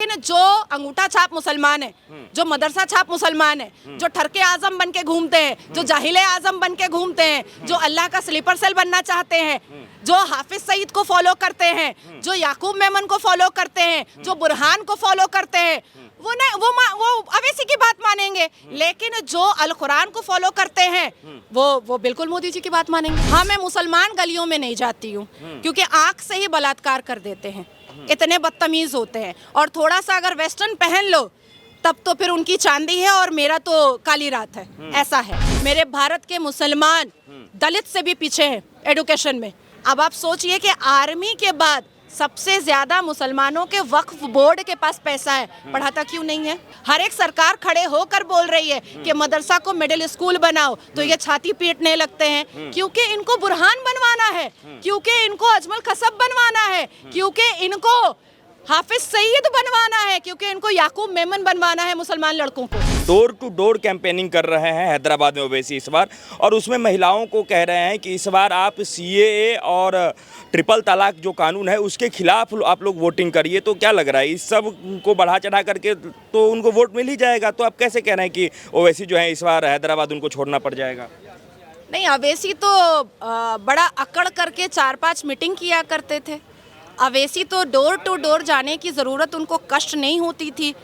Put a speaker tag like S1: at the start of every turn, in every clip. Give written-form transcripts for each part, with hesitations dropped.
S1: लेकिन जो अंगूठा छाप मुसलमान है, जो मदरसा छाप मुसलमान है, जो ठरके आजम बन के घूमते हैं, जो जाहिले आजम बन के घूमते हैं, जो अल्लाह का स्लीपर सेल बनना चाहते हैं, जो हाफिज सईद को फॉलो करते हैं, जो याकूब मेमन को फॉलो करते हैं, जो बुरहान को फॉलो करते हैं, वो अवैसी की बात मानेंगे। लेकिन जो अल कुरान को फॉलो करते हैं वो बिल्कुल मोदी जी की बात मानेंगे। हाँ, मैं मुसलमान गलियों में नहीं जाती हूँ क्योंकि आंख से ही बलात्कार कर देते हैं, इतने बदतमीज होते हैं। और थोड़ा सा अगर वेस्टर्न पहन लो तब तो फिर उनकी चांदी है और मेरा तो काली रात है, ऐसा है। मेरे भारत के मुसलमान दलित से भी पीछे हैं एजुकेशन में। अब आप सोचिए कि आर्मी के बाद सबसे ज्यादा मुसलमानों के वक्फ बोर्ड के पास पैसा है, पढ़ाता क्यों नहीं है? हर एक सरकार खड़े होकर बोल रही है कि मदरसा को मिडिल स्कूल बनाओ, तो ये छाती पीटने लगते हैं क्योंकि इनको बुरहान बनवाना है, क्योंकि इनको अजमल खसब बनवाना है, क्योंकि इनको हाफिज सईद बनवाना है, क्योंकि इनको याकूब मेमन बनवाना है मुसलमान लड़कों को।
S2: डोर टू डोर कैंपेनिंग कर रहे हैं हैदराबाद में ओवैसी इस बार, और उसमें महिलाओं को कह रहे हैं कि इस बार आप सीएए और ट्रिपल तलाक जो कानून है उसके खिलाफ आप लोग वोटिंग करिए। तो क्या लग रहा है, इस सब को बढ़ा चढ़ा करके तो उनको वोट मिल ही जाएगा, तो आप कैसे कह रहे हैं कि ओवैसी जो है इस बार हैदराबाद उनको छोड़ना पड़ जाएगा?
S1: नहीं, अवैसी तो बड़ा अकड़ करके 4-5 मीटिंग किया करते थे। अवैसी तो डोर टू डोर जाने की ज़रूरत उनको कष्ट नहीं होती थी।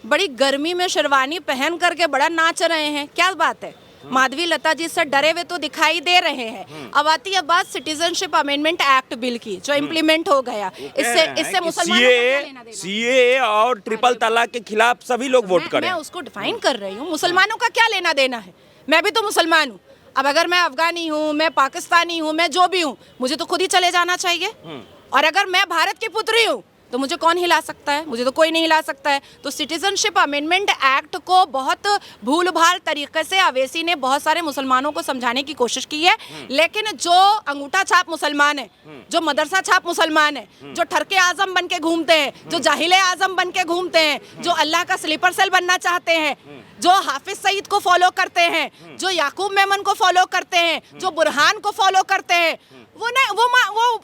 S1: बड़ी गर्मी में शेरवानी पहन करके बड़ा नाच रहे हैं, क्या बात है? माधवी लता जी से डरे हुए तो दिखाई दे रहे हैं। अब आती है बात सिटीजनशिप अमेंडमेंट एक्ट बिल की, जो इम्प्लीमेंट हो गया। इससे मुसलमानों को क्या लेना देना?
S2: सीएए और ट्रिपल तलाक के खिलाफ सभी लोग वोट करें।
S1: मैं उसको डिफाइन कर रही हूँ, मुसलमानों का क्या लेना देना है? मैं भी तो मुसलमान हूँ। अब अगर मैं अफगानी हूँ, मैं पाकिस्तानी हूँ, मैं जो भी हूँ, मुझे तो खुद ही चले जाना चाहिए। और अगर मैं भारत की पुत्री हूँ तो मुझे कौन हिला सकता है? मुझे तो कोई नहीं हिला सकता है। तो सिटीजनशिप अमेंडमेंट एक्ट को बहुत भूल भाल तरीके से अवैसी ने बहुत सारे मुसलमानों को समझाने की कोशिश की है। लेकिन जो अंगूठा छाप मुसलमान है, जो मदरसा छाप मुसलमान है, जो ठरके आजम बन के घूमते हैं, जो जाहिले आजम बन के घूमते हैं, जो अल्लाह का स्लीपर सेल बनना चाहते हैं, जो हाफिज सईद को फॉलो करते हैं, जो याकूब मेमन को फॉलो करते हैं, जो बुरहान को फॉलो करते हैं, वो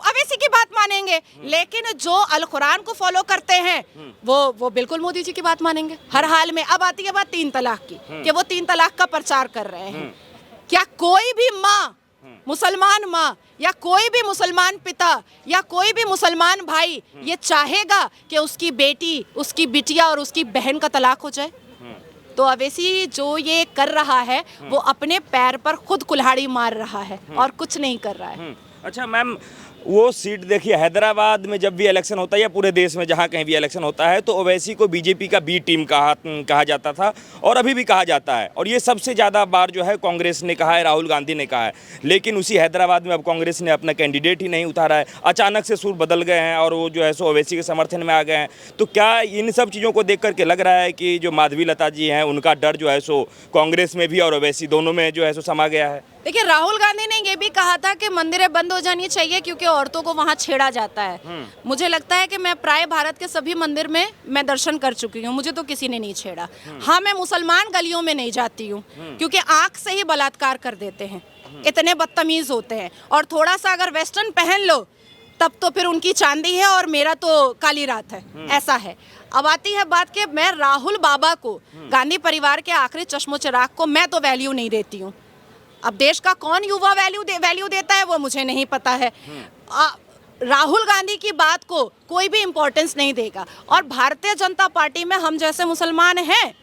S1: अवैसी की बात मानेंगे। लेकिन जो अल कुरान को फॉलो करते हैं वो बिल्कुल मोदी जी की बात मानेंगे हर हाल में। अब आती है बात 3 तलाक की, कि वो 3 तलाक का प्रचार कर रहे हैं। क्या कोई भी माँ, मुसलमान माँ या कोई भी मुसलमान पिता या कोई भी मुसलमान भाई ये चाहेगा कि उसकी बेटी, उसकी बिटिया और उसकी बहन का तलाक हो जाए? तो अवैसी जो ये कर रहा है वो अपने पैर पर खुद कुल्हाड़ी मार रहा है और कुछ नहीं कर रहा है।
S2: अच्छा मैम, वो सीट देखिए, हैदराबाद में जब भी इलेक्शन होता है या पूरे देश में जहाँ कहीं भी इलेक्शन होता है तो ओवैसी को बीजेपी का बी टीम कहा जाता था और अभी भी कहा जाता है। और ये सबसे ज़्यादा बार जो है कांग्रेस ने कहा है, राहुल गांधी ने कहा है। लेकिन उसी हैदराबाद में अब कांग्रेस ने अपना कैंडिडेट ही नहीं उतारा है, अचानक से सुर बदल गए हैं और वो जो है सो ओवैसी के समर्थन में आ गए हैं। तो क्या इन सब चीज़ों को देख करके लग रहा है कि जो माधवी लता जी हैं उनका डर जो है सो कांग्रेस में भी और ओवैसी दोनों में जो है सो समा गया है?
S1: देखिए, राहुल गांधी ने ये भी कहा था कि मंदिरें बंद हो जानी चाहिए क्योंकि औरतों को वहां छेड़ा जाता है। मुझे लगता है कि मैं प्राय भारत के सभी मंदिर में मैं दर्शन कर चुकी हूँ, मुझे तो किसी ने नहीं छेड़ा। हाँ, मैं मुसलमान गलियों में नहीं जाती हूँ क्योंकि आंख से ही बलात्कार कर देते हैं, इतने बदतमीज होते हैं। और थोड़ा सा अगर वेस्टर्न पहन लो तब तो फिर उनकी चांदी है और मेरा तो काली रात है, ऐसा है। अब आती है बात कि मैं राहुल बाबा को, गांधी परिवार के आखिरी चश्मो चिराग को मैं तो वैल्यू नहीं देती हूँ। अब देश का कौन युवा वैल्यू देता है वो मुझे नहीं पता है। राहुल गांधी की बात को कोई भी इम्पोर्टेंस नहीं देगा। और भारतीय जनता पार्टी में हम जैसे मुसलमान हैं,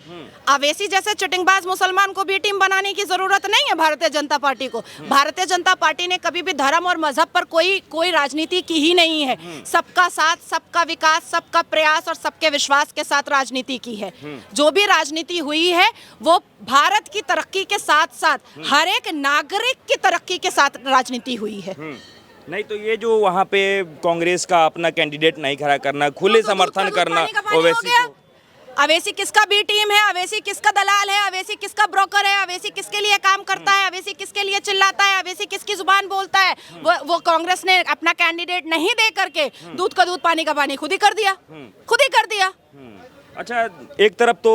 S1: अवैसी जैसे चिटिंगबाज मुसलमान को भी टीम बनाने की जरूरत नहीं है भारतीय जनता पार्टी को। भारतीय जनता पार्टी ने कभी भी धर्म और मजहब पर कोई राजनीति की ही नहीं है। सबका साथ, सबका विकास, सबका प्रयास और सबके विश्वास के साथ राजनीति की है। जो भी राजनीति हुई है वो भारत की तरक्की के साथ साथ हर एक नागरिक की तरक्की के साथ राजनीति हुई है।
S2: नहीं तो ये जो वहाँ पे कांग्रेस का अपना कैंडिडेट नहीं खड़ा करना, खुले समर्थन करना ओवैसी को,
S1: अवैसी किसका बी टीम है? अवैसी किसका दलाल है? अवैसी किसका ब्रोकर है? अवैसी किसके लिए काम करता है? अवैसी किसके लिए चिल्लाता है? अवैसी किसकी जुबान बोलता है? वो कांग्रेस ने अपना कैंडिडेट नहीं दे करके दूध का दूध पानी का पानी खुद ही कर दिया, खुद ही कर दिया।
S2: अच्छा, एक तरफ तो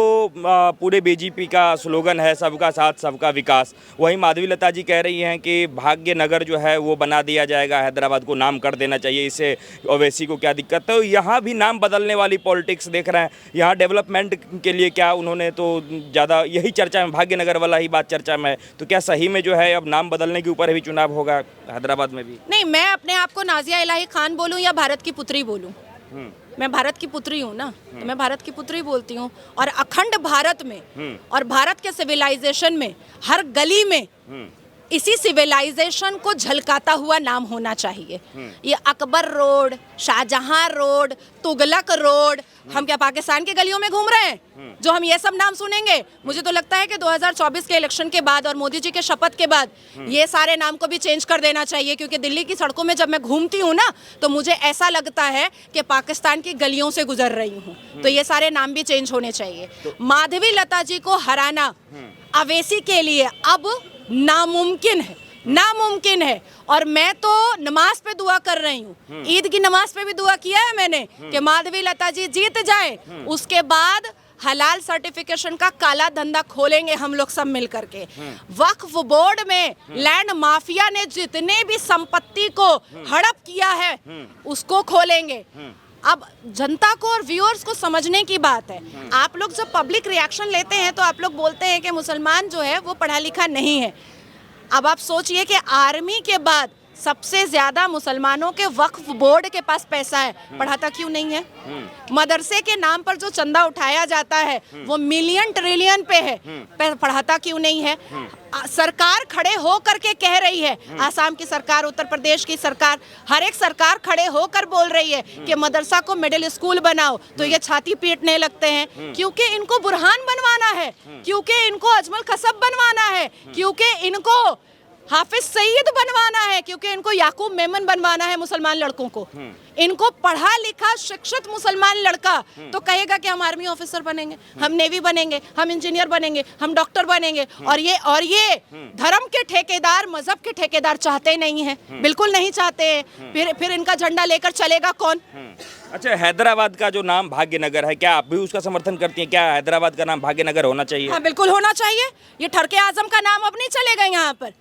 S2: पूरे बीजेपी का स्लोगन है सबका साथ सबका विकास, वहीं माधवी लता जी कह रही हैं कि भाग्यनगर जो है वो बना दिया जाएगा, हैदराबाद को नाम कर देना चाहिए, इससे ओवैसी को क्या दिक्कत है। तो यहाँ भी नाम बदलने वाली पॉलिटिक्स देख रहे हैं, यहाँ डेवलपमेंट के लिए क्या उन्होंने तो ज़्यादा यही चर्चा में, भाग्यनगर वाला ही बात चर्चा में है। तो क्या सही में जो है अब नाम बदलने के ऊपर भी चुनाव होगा हैदराबाद में भी?
S1: नहीं, मैं अपने आप को नाजिया इलाही खान बोलूं या भारत की पुत्री बोलूं, मैं भारत की पुत्री हूँ ना, तो मैं भारत की पुत्री बोलती हूँ। और अखंड भारत में और भारत के सिविलाइजेशन में हर गली में इसी सिविलाइजेशन को झलकाता हुआ नाम होना चाहिए। ये Akbar road, Shahjahan road, Tughlaq road, हम क्या पाकिस्तान के गलियों में घूम रहे हैं जो हम ये सब नाम सुनेंगे? मुझे तो लगता है कि 2024 के इलेक्शन के बाद और मोदी जी के शपथ के बाद ये सारे नाम को भी चेंज कर देना चाहिए, क्योंकि दिल्ली की सड़कों में जब मैं घूमती हूँ ना तो मुझे ऐसा लगता है कि पाकिस्तान की गलियों से गुजर रही हूँ। तो ये सारे नाम भी चेंज होने चाहिए। माधवी लता जी को हराना ओवैसी के लिए अब नामुमकिन है, नामुमकिन है। और मैं तो नमाज पे दुआ कर रही हूँ, ईद की नमाज पे भी दुआ किया है मैंने कि माधवी लता जी जीत जाए, उसके बाद हलाल सर्टिफिकेशन का काला धंधा खोलेंगे हम लोग सब मिल करके। वक्फ बोर्ड में लैंड माफिया ने जितने भी संपत्ति को हड़प किया है उसको खोलेंगे। अब जनता को और व्यूअर्स को समझने की बात है। आप लोग जब पब्लिक रिएक्शन लेते हैं तो आप लोग बोलते हैं कि मुसलमान जो है वो पढ़ा लिखा नहीं है। अब आप सोचिए कि आर्मी के बाद सबसे ज्यादा मुसलमानों के वक्फ बोर्ड के पास पैसा है, पढ़ाता क्यों नहीं है? मदरसे के नाम पर जो चंदा उठाया जाता है वो मिलियन ट्रिलियन पे है, पढ़ाता क्यों नहीं है? सरकार खड़े हो करके कह रही है, आसाम की सरकार, उत्तर प्रदेश की सरकार, हर एक सरकार खड़े होकर बोल रही है कि मदरसा को मिडिल स्कूल बनाओ। तो ये छाती पीटने लगते हैं क्योंकि इनको बुरहान बनवाना है, क्योंकि इनको अजमल कसब बनवाना है, क्योंकि इनको हाफिज सईद बनवाना है, क्योंकि इनको याकूब मेमन बनवाना है मुसलमान लड़कों को। इनको पढ़ा लिखा शिक्षित मुसलमान लड़का तो कहेगा कि हम आर्मी ऑफिसर बनेंगे, हम नेवी बनेंगे, हम इंजीनियर बनेंगे, हम डॉक्टर बनेंगे। और ये धर्म के ठेकेदार, मजहब के ठेकेदार चाहते नहीं है, बिल्कुल नहीं चाहते हैं। फिर इनका झंडा लेकर चलेगा कौन?
S2: अच्छा, हैदराबाद का जो नाम भाग्यनगर है, क्या आप भी उसका समर्थन करती हैं? क्या हैदराबाद का नाम भाग्यनगर होना चाहिए?
S1: हाँ, बिल्कुल होना चाहिए। ये ठरके आजम का नाम अब नहीं चलेगा यहाँ पर।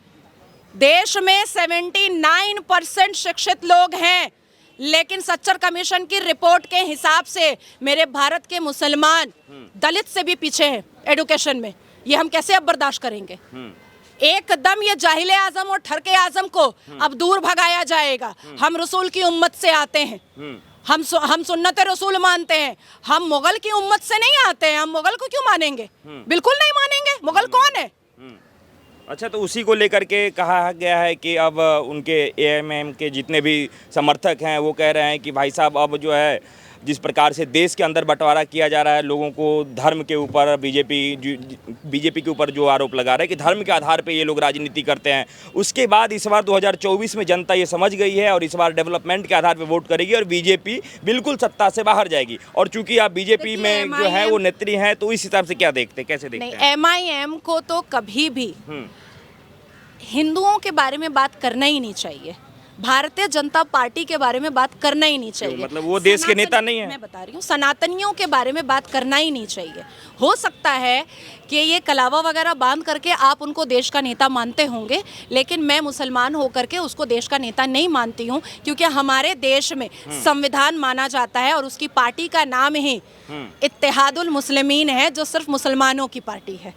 S1: देश में 79% शिक्षित लोग हैं, लेकिन सच्चर कमीशन की रिपोर्ट के हिसाब से मेरे भारत के मुसलमान दलित से भी पीछे हैं एजुकेशन में। ये हम कैसे अब बर्दाश्त करेंगे? एकदम ये जाहिले आजम और ठरके आजम को अब दूर भगाया जाएगा। हम रसूल की उम्मत से आते हैं, हम सुन्नत रसूल मानते हैं, हम मुगल की उम्मत से नहीं आते हैं। हम मुगल को क्यों मानेंगे? बिल्कुल नहीं मानेंगे। मुगल कौन है?
S2: अच्छा, तो उसी को लेकर के कहा गया है कि अब उनके एएमएम के जितने भी समर्थक हैं वो कह रहे हैं कि भाई साहब अब जो है जिस प्रकार से देश के अंदर बंटवारा किया जा रहा है, लोगों को धर्म के ऊपर बीजेपी के ऊपर जो आरोप लगा रहा है कि धर्म के आधार पे ये लोग राजनीति करते हैं, उसके बाद इस बार 2024 में जनता ये समझ गई है और इस बार डेवलपमेंट के आधार पे वोट करेगी और बीजेपी बिल्कुल सत्ता से बाहर जाएगी। और चूंकि आप बीजेपी में जो है वो नेत्री हैं, तो इस हिसाब से क्या देखते हैं, कैसे देखते हैं?
S1: MIM को तो कभी भी हिंदुओं के बारे में बात करना ही नहीं चाहिए, भारतीय जनता पार्टी के बारे में बात करना ही नहीं चाहिए।
S2: मतलब वो देश के नेता नहीं है?
S1: मैं बता रही हूँ, सनातनियों के बारे में बात करना ही नहीं चाहिए। हो सकता है कि ये कलावा वगैरह बांध करके आप उनको देश का नेता मानते होंगे, लेकिन मैं मुसलमान होकर के उसको देश का नेता नहीं मानती हूँ, क्योंकि हमारे देश में संविधान माना जाता है और उसकी पार्टी का नाम ही इत्तेहादुल मुस्लिमीन है, जो सिर्फ मुसलमानों की पार्टी है।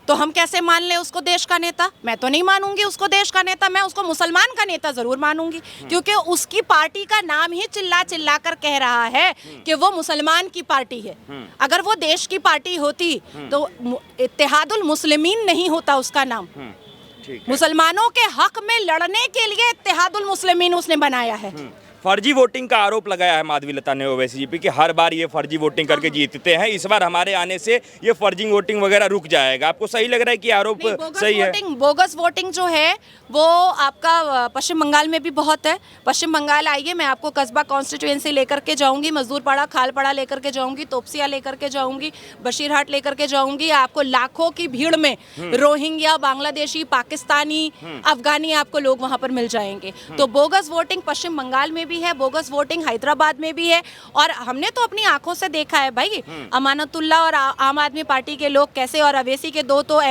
S1: तो हम कैसे मान ले उसको देश का नेता? मैं तो नहीं मानूंगी उसको देश का नेता, मैं उसको मुसलमान का नेता जरूर मानूंगी, क्योंकि उसकी पार्टी का नाम ही चिल्ला चिल्ला कर कह रहा है कि वो मुसलमान की पार्टी है। अगर वो देश की पार्टी होती तो इत्तेहादुल मुस्लिमीन नहीं होता उसका नाम। मुसलमानों के हक में लड़ने के लिए इत्तेहादुल मुस्लिमीन उसने बनाया है।
S2: फर्जी वोटिंग का आरोप लगाया है माधवी लता ने ओवैसी जी पे कि हर बार ये फर्जी वोटिंग करके जीतते हैं, इस बार हमारे आने से ये फर्जी वोटिंग वगैरह रुक जाएगा। आपको सही लग रहा है कि आरोप सही है?
S1: बोगस वोटिंग जो है वो आपका पश्चिम बंगाल में भी बहुत है। पश्चिम बंगाल आइए, मैं आपको कस्बा कॉन्स्टिट्यूएंसी लेकर के जाऊंगी, मजदूरपाड़ा, खालपाड़ा लेकर के जाऊंगी, तोपसिया लेकर के जाऊंगी, बशीरहाट लेकर के जाऊंगी। आपको लाखों की भीड़ में रोहिंग्या, बांग्लादेशी, पाकिस्तानी, अफगानी आपको लोग वहां पर मिल जाएंगे। तो बोगस वोटिंग पश्चिम बंगाल में भी भी है, बोगस वोटिंग हैदराबाद में भी है, और हमने तो अपनी आंखों से देखा है भाई, अमानतुल्लाह और आम आदमी पार्टी के लोग कैसे, और अवैसी के दो तो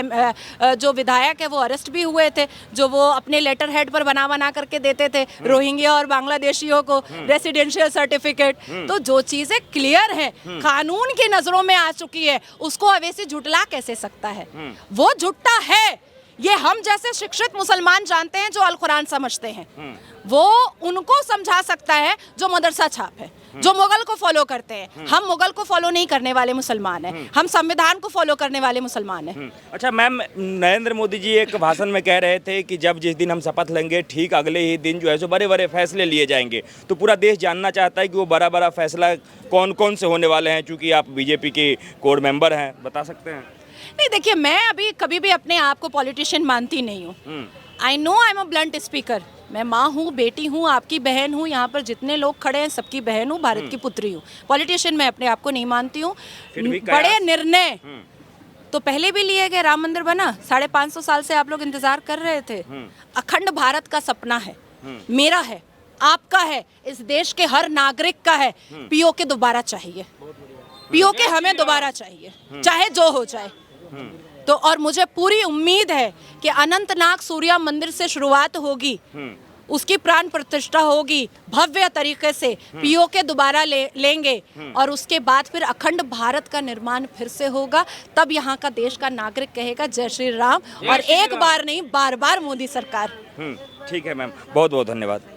S1: जो विधायक है वो अरेस्ट भी हुए थे, जो वो अपने लेटर हेड पर बना करके देते थे रोहिंग्या और बांग्लादेशियों को रेसिडेंशियल सर्टिफिकेट। तो जो चीजें क्लियर है, कानून की नजरों में आ चुकी है, उसको अवैसी झुटला कैसे सकता है? वो झुटता है, ये हम जैसे शिक्षित मुसलमान जानते हैं जो अल कुरान समझते हैं, वो उनको समझा सकता है जो मदरसा छाप है, जो मुगल को फॉलो करते हैं। हम मुगल को फॉलो नहीं करने वाले मुसलमान हैं, हम संविधान को फॉलो करने वाले मुसलमान हैं।
S2: अच्छा मैम, नरेंद्र मोदी जी एक भाषण में कह रहे थे कि जब जिस दिन हम शपथ लेंगे ठीक अगले ही दिन जो है सो बड़े बड़े फैसले लिए जाएंगे। तो पूरा देश जानना चाहता है कि वो बड़ा बड़ा फैसला कौन कौन से होने वाले हैं, चूंकि आप बीजेपी के कोर मेंबर हैं, बता सकते हैं?
S1: नहीं देखिए, मैं अभी कभी भी अपने आप को पॉलिटिशियन मानती नहीं हूँ। I know I am a blunt speaker. मैं माँ हूँ, बेटी हूँ, आपकी बहन हूँ, यहाँ पर जितने लोग खड़े हैं सबकी बहन हूँ, भारत की पुत्री हूँ। पॉलिटिशियन मैं अपने आप को नहीं मानती हूँ। बड़े निर्णय तो पहले भी लिए गए। राम मंदिर बना, 550 साल से आप लोग इंतजार कर रहे थे। अखंड भारत का सपना है, मेरा है, आपका है, इस देश के हर नागरिक का है। पीओके दोबारा चाहिए, पीओके हमें दोबारा चाहिए, चाहे जो हो जाए। तो और मुझे पूरी उम्मीद है कि अनंतनाग सूर्या मंदिर से शुरुआत होगी, उसकी प्राण प्रतिष्ठा होगी भव्य तरीके से, पीओके दोबारा लेंगे, और उसके बाद फिर अखंड भारत का निर्माण फिर से होगा। तब यहाँ का देश का नागरिक कहेगा जय श्री राम, और एक बार नहीं, बार बार मोदी सरकार।
S2: ठीक है मैम, बहुत बहुत धन्यवाद।